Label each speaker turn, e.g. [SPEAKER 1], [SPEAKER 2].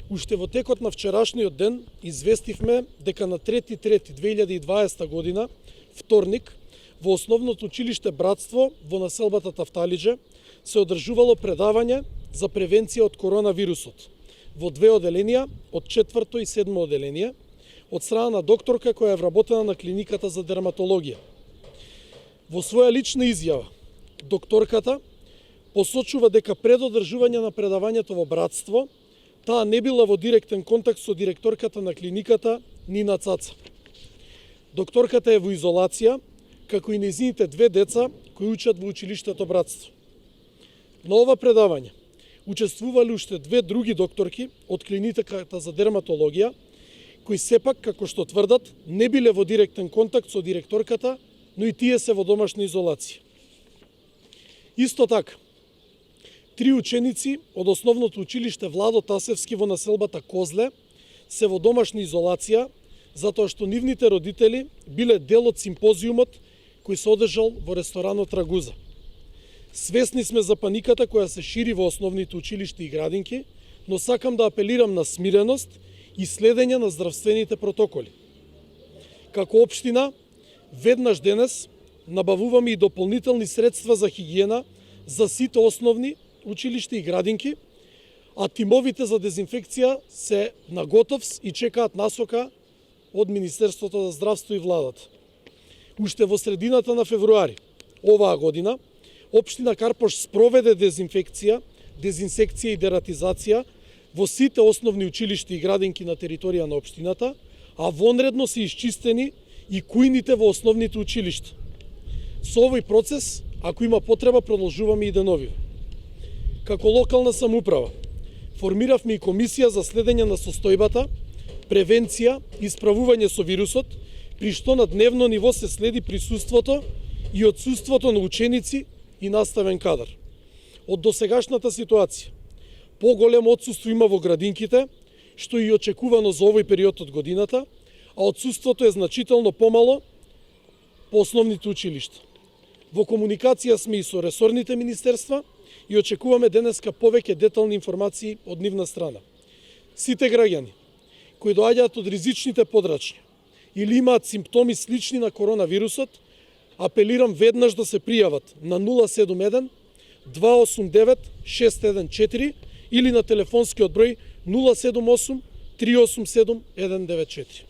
[SPEAKER 1] Уште во текот на вчерашниот ден известивме дека на 3.3.2020 година, вторник, во Основното училиште Братство во населбата Тафталиџе се одржувало предавање за превенција од коронавирусот во две оделенија, од 4 и 7 оделение, од страна на докторка која е вработена на клиниката за дерматологија. Во своја лична изјава, докторката посочува дека пред одржување на предавањето во Братство, таа не била во директен контакт со директорката на клиниката Нина Цаца. Докторката е во изолација, како и нејзините две деца кои учат во училиштето Братство. На ова предавање учествувале уште две други докторки од клиниката за дерматологија, кои сепак, како што тврдат, не биле во директен контакт со директорката, но и тие се во домашна изолација. Исто така, 3 ученици од Основното училиште Владо Тасевски во населбата Козле се во домашна изолација, затоа што нивните родители биле дел од симпозиумот кој се одржал во ресторанот Рагуза. Свесни сме за паниката која се шири во основните училишти и градинки, но сакам да апелирам на смиреност и следење на здравствените протоколи. Како општина, веднаш денес набавуваме и дополнителни средства за хигиена за сите основни училишти и градинки, а тимовите за дезинфекција се на готовс и чекаат насока од Министерството за здравство и владата. Уште во средината на февруари оваа година, општина Карпош спроведе дезинфекција и дератизација во сите основни училишти и градинки на територија на општината, а вонредно се исчистени и кујните во основните училишта. Со овој процес, ако има потреба, продолжуваме и деновиве. Како локална самоуправа, формиравме и комисија за следење на состојбата, превенција и справување со вирусот, при што на дневно ниво се следи присуството и отсуството на ученици и наставен кадар. Од досегашната ситуација, поголемо отсуство има во градинките, што и очекувано за овој период од годината, а отсуството е значително помало по основните училишта. Во комуникација сме и со ресорните министерства и очекуваме денеска повеќе детални информации од нивна страна. Сите граѓани кои доаѓаат од ризичните подрачња или имаат симптоми слични на коронавирусот, апелирам веднаш да се пријават на 071 289 614 или на телефонскиот број 078 387 194.